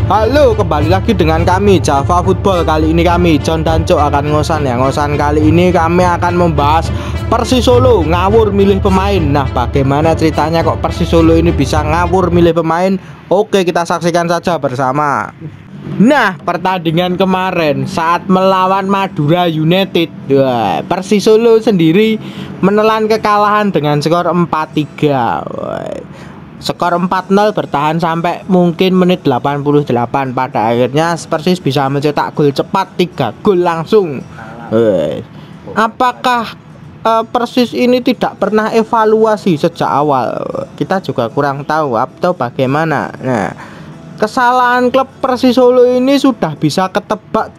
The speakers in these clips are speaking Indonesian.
Halo, kembali lagi dengan kami Java Football. Kali ini kami John dan Cok akan ngosan ya. Ngosan kali ini kami akan membahas Persis Solo ngawur milih pemain. Nah, bagaimana ceritanya kok Persis Solo ini bisa ngawur milih pemain? Oke, kita saksikan saja bersama. Nah, pertandingan kemarin saat melawan Madura United, Persis Solo sendiri menelan kekalahan dengan skor 4-3. Skor 4-0 bertahan sampai mungkin menit 88. Pada akhirnya Persis bisa mencetak gol cepat, 3 gol langsung. Apakah Persis ini tidak pernah evaluasi sejak awal? Kita juga kurang tahu atau bagaimana. Nah, kesalahan klub Persis Solo ini sudah bisa ketebak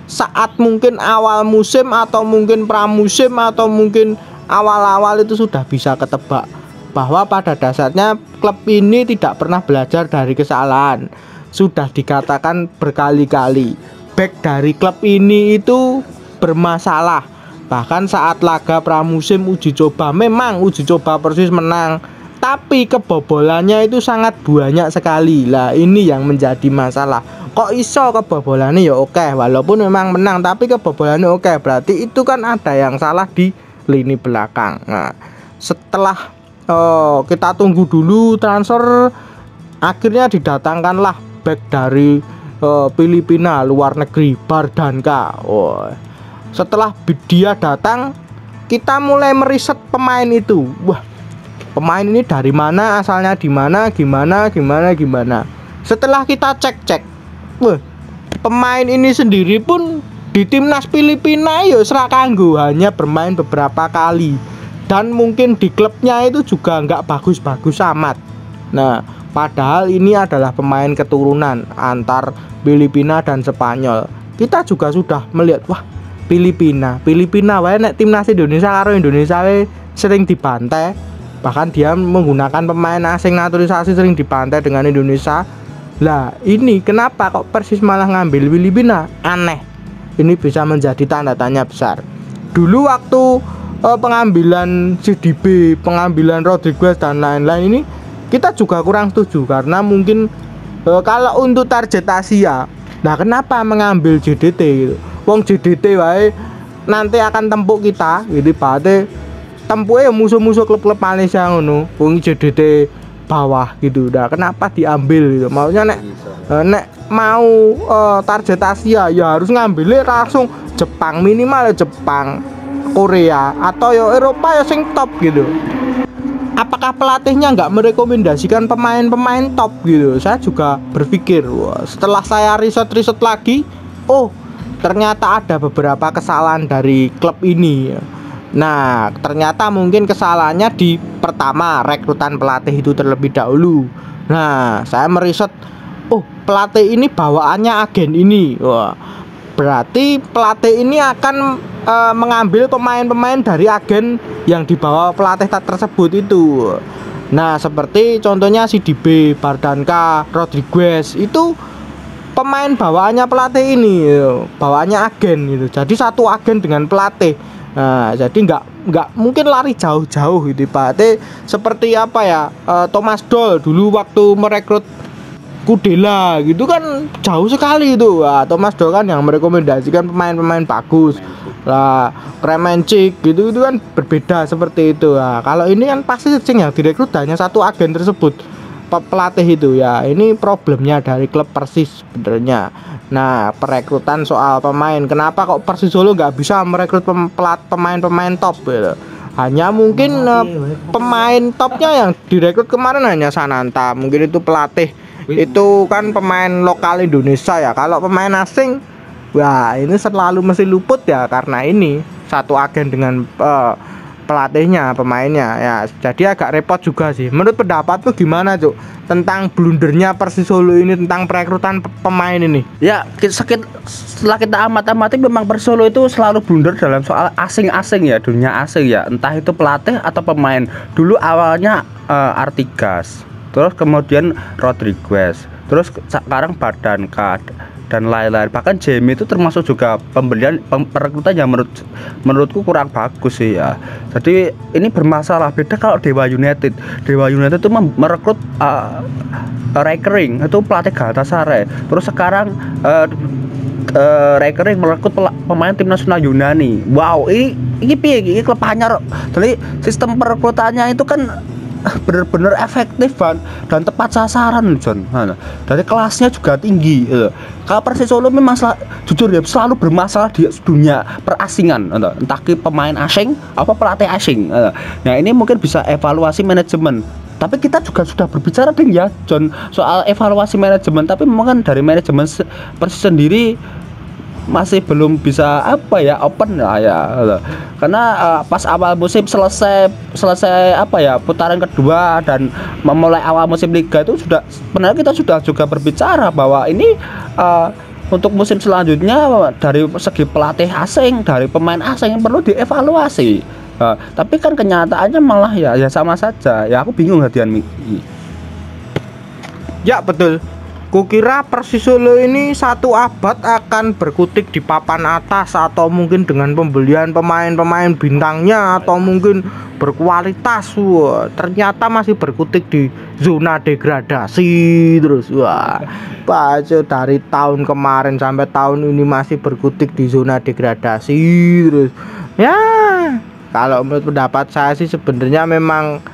saat mungkin awal musim atau mungkin pramusim atau mungkin awal-awal itu sudah bisa ketebak bahwa pada dasarnya klub ini tidak pernah belajar dari kesalahan. Sudah dikatakan berkali-kali back dari klub ini itu bermasalah. Bahkan saat laga pramusim uji coba, memang uji coba Persis menang, tapi kebobolannya itu sangat banyak sekali. Lah ini yang menjadi masalah. Kok iso kebobolannya ya oke, walaupun memang menang tapi kebobolannya oke, berarti itu kan ada yang salah di lini belakang. Nah, setelah kita tunggu dulu transfer, akhirnya didatangkanlah back dari Filipina luar negeri, Bardanka. Setelah dia datang, kita mulai meriset pemain itu. Wah, pemain ini dari mana, asalnya di mana, gimana. Setelah kita cek, wah, pemain ini sendiri pun di timnas Filipina ya serak kanggo, hanya bermain beberapa kali. Dan mungkin di klubnya itu juga nggak bagus-bagus amat. Nah, padahal ini adalah pemain keturunan antar Filipina dan Spanyol. Kita juga sudah melihat, wah, Filipina wae nek timnas Indonesia karo Indonesia sering dibantai. Bahkan dia menggunakan pemain asing naturalisasi sering dibantai dengan Indonesia. Lah, ini kenapa kok Persis malah ngambil Filipina? Aneh. Ini bisa menjadi tanda tanya besar. Dulu waktu pengambilan CDB, pengambilan Rodriguez dan lain-lain ini kita juga kurang setuju karena mungkin kalau untuk target Asia, nah kenapa mengambil JDT gitu? Wong JDT wae nanti akan tempuk kita, gitu berarti tempuknya musuh-musuh klub-klub Malaysia ngono. Wong JDT bawah gitu. Nah, kenapa diambil gitu? Maunya nek mau target Asia ya harus ngambilnya langsung Jepang, minimal Jepang, Korea atau ya Eropa ya sing top gitu. Apakah pelatihnya nggak merekomendasikan pemain-pemain top gitu? Saya juga berpikir, wah, setelah saya riset lagi, oh ternyata ada beberapa kesalahan dari klub ini. Nah, ternyata mungkin kesalahannya di pertama rekrutan pelatih itu terlebih dahulu. Nah, saya meriset, oh pelatih ini bawaannya agen ini. Wah, berarti pelatih ini akan mengambil pemain-pemain dari agen yang dibawa pelatih tersebut itu. Nah, seperti contohnya CDB, Bardanka, Rodriguez itu pemain bawaannya pelatih ini, bawaannya agen gitu. Jadi satu agen dengan pelatih. Nah, jadi nggak mungkin lari jauh-jauh gitu Pak. Seperti apa ya, Thomas Doll dulu waktu merekrut Kudela gitu kan jauh sekali itu. Wah, Thomas Doll kan yang merekomendasikan pemain-pemain bagus. Lah, Kremencik gitu itu kan berbeda seperti itu. Nah, kalau ini kan pasti yang direkrut hanya satu agen tersebut, pelatih itu ya. Ini problemnya dari klub Persis sebenarnya. Nah, perekrutan soal pemain, kenapa kok Persis Solo nggak bisa merekrut pemain-pemain top gitu? Hanya mungkin pemain topnya yang direkrut kemarin hanya Sananta, mungkin itu pelatih itu kan pemain lokal Indonesia ya. Kalau pemain asing, wah ini selalu mesti luput ya, karena ini satu agen dengan pelatihnya, pemainnya ya. Jadi agak repot juga sih. Menurut pendapatku gimana Cuk tentang blundernya Persis Solo ini tentang perekrutan pemain ini? Ya, setelah kita amati memang Persis Solo itu selalu blunder dalam soal asing-asing ya, dunia asing ya, entah itu pelatih atau pemain. Dulu awalnya Artigas, terus kemudian Rodriguez, terus sekarang Bardanka, dan lain-lain. Bahkan Jamie itu termasuk juga perekrutan yang menurutku kurang bagus sih ya. Jadi ini bermasalah. Beda kalau Dewa United. Dewa United itu merekrut Rekering itu pelatih Galatasaray. Terus sekarang Rekering merekrut pemain tim nasional Yunani. Wow, ini piye iki klub anyar. Jadi sistem perekrutannya itu kan bener-bener efektif dan tepat sasaran, John. Dari kelasnya juga tinggi. Kalau Persis Solo memang jujur ya selalu bermasalah di dunia perasingan, entah ke pemain asing apa pelatih asing. Nah ini mungkin bisa evaluasi manajemen. Tapi kita juga sudah berbicara ya, John, soal evaluasi manajemen. Tapi memang kan dari manajemen Persis sendiri masih belum bisa open lah ya, karena pas awal musim selesai putaran kedua dan memulai awal musim liga itu sebenarnya kita sudah juga berbicara bahwa ini untuk musim selanjutnya dari segi pelatih asing, dari pemain asing yang perlu dievaluasi. Tapi kan kenyataannya malah ya sama saja ya, aku bingung hadian ya. Betul. Kukira Persis Solo ini 1 abad akan berkutik di papan atas, atau mungkin dengan pembelian pemain-pemain bintangnya, atau mungkin berkualitas. Ternyata masih berkutik di zona degradasi terus. Baca dari tahun kemarin sampai tahun ini masih berkutik di zona degradasi terus. Ya, kalau menurut pendapat saya sih sebenarnya memang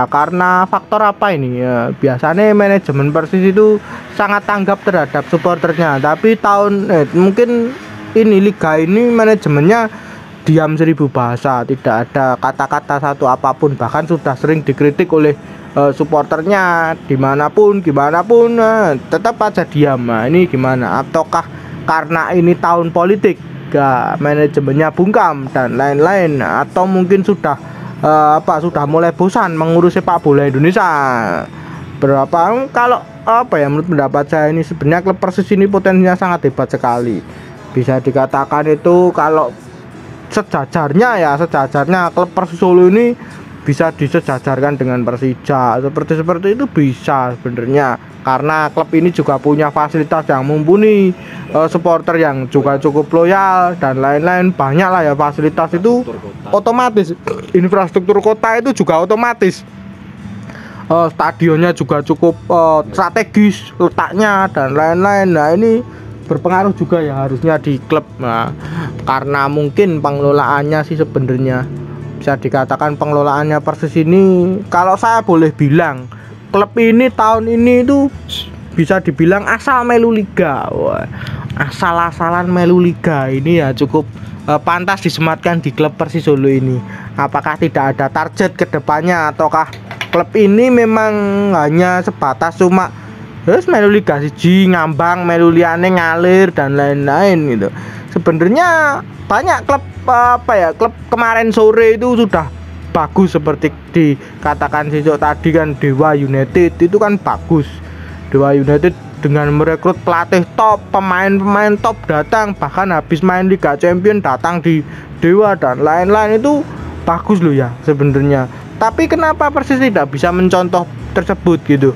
karena faktor apa ini ya, biasanya manajemen Persis itu sangat tanggap terhadap supporternya, tapi mungkin ini liga ini manajemennya diam 1000 bahasa, tidak ada kata-kata satu apapun, bahkan sudah sering dikritik oleh supporternya gimana pun tetap aja diam. Nah, ini gimana? Ataukah karena ini tahun politik manajemennya bungkam dan lain-lain, atau mungkin sudah mulai bosan mengurus sepak bola Indonesia. Kalau menurut pendapat saya ini sebenarnya klub Persis ini potensinya sangat hebat sekali. Bisa dikatakan itu kalau sejajarnya klub Persis Solo ini bisa disejajarkan dengan Persija, seperti itu bisa sebenarnya, karena klub ini juga punya fasilitas yang mumpuni, supporter yang juga cukup loyal dan lain-lain, banyak lah ya fasilitas itu otomatis, infrastruktur kota itu juga otomatis, stadionnya juga cukup strategis letaknya dan lain-lain. Nah ini berpengaruh juga ya harusnya di klub. Nah, karena mungkin pengelolaannya sih sebenarnya bisa dikatakan pengelolaannya Persis ini, kalau saya boleh bilang, klub ini tahun ini itu bisa dibilang asal melu liga. Asal-asalan melu liga ini ya cukup pantas disematkan di klub Persis Solo ini. Apakah tidak ada target kedepannya, ataukah klub ini memang hanya sebatas cuma melu liga siji ngambang, melu liyane ngalir dan lain-lain gitu. Sebenarnya banyak klub klub kemarin sore itu sudah bagus, seperti dikatakan Siso tadi kan, Dewa United itu kan bagus. Dewa United dengan merekrut pelatih top, pemain-pemain top datang, bahkan habis main Liga Champion datang di Dewa dan lain-lain, itu bagus loh ya sebenarnya. Tapi kenapa Persis tidak bisa mencontoh tersebut gitu?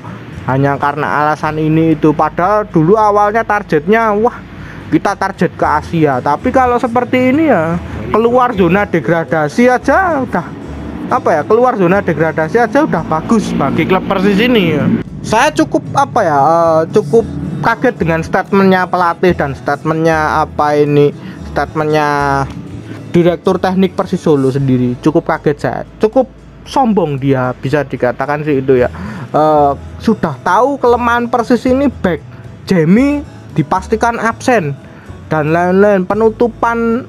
Hanya karena alasan ini itu, padahal dulu awalnya targetnya kita target ke Asia. Tapi kalau seperti ini ya keluar zona degradasi aja udah keluar zona degradasi aja udah bagus bagi klub Persis ini ya. Saya cukup cukup kaget dengan statementnya pelatih dan statementnya direktur teknik Persis Solo sendiri. Cukup kaget saya, cukup sombong dia, bisa dikatakan sih itu ya. Sudah tahu kelemahan Persis ini, back Jamie dipastikan absen dan lain-lain, penutupan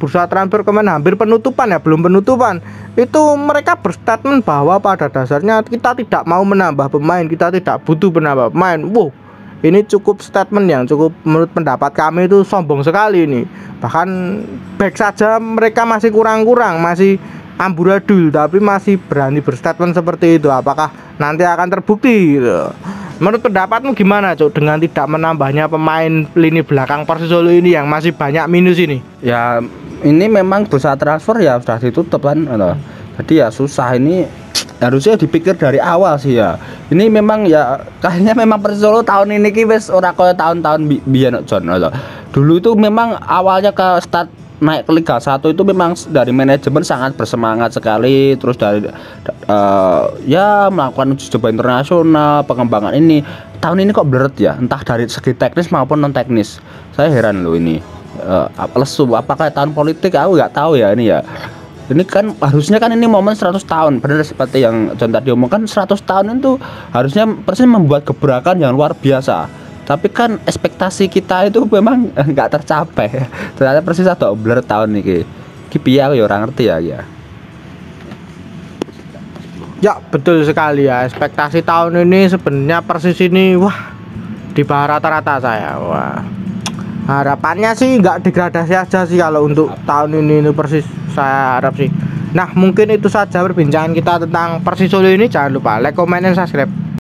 bursa transfer kemarin hampir penutupan ya, belum penutupan itu, mereka berstatement bahwa pada dasarnya kita tidak mau menambah pemain, kita tidak butuh menambah pemain. Ini cukup statement yang cukup menurut pendapat kami itu sombong sekali ini. Bahkan back saja mereka masih kurang-kurang, masih amburadul, tapi masih berani berstatement seperti itu. Apakah nanti akan terbukti gitu? Menurut pendapatmu gimana, Cuk, dengan tidak menambahnya pemain lini belakang Persis Solo ini yang masih banyak minus ini? Ya, ini memang bursa transfer ya sudah ditutup kan. Jadi ya susah ini, harusnya dipikir dari awal sih ya. Ini memang ya kayaknya memang Persis Solo tahun ini ki wis ora kaya tahun-tahun biyen John. Dulu itu memang awalnya ke start naik ke Liga 1 itu memang dari manajemen sangat bersemangat sekali, terus dari ya melakukan uji coba internasional, pengembangan ini. Tahun ini kok bleret ya, entah dari segi teknis maupun non teknis. Saya heran loh ini. Lesu, apakah tahun politik aku nggak tahu ya ini ya. Ini kan harusnya kan ini momen 100 tahun, benar seperti yang John tadi omongkan, 100 tahun itu harusnya Persis membuat gebrakan yang luar biasa. Tapi kan ekspektasi kita itu memang nggak tercapai. Ternyata Persis ada blur tahun ini. Ki piye aku ya ora ngerti ya. Ya betul sekali ya, ekspektasi tahun ini sebenarnya Persis ini wah di bawah rata-rata saya. Wah, harapannya sih nggak degradasi aja sih kalau untuk tahun ini Persis, saya harap sih. Nah mungkin itu saja perbincangan kita tentang Persis Solo ini. Jangan lupa like, comment, dan subscribe.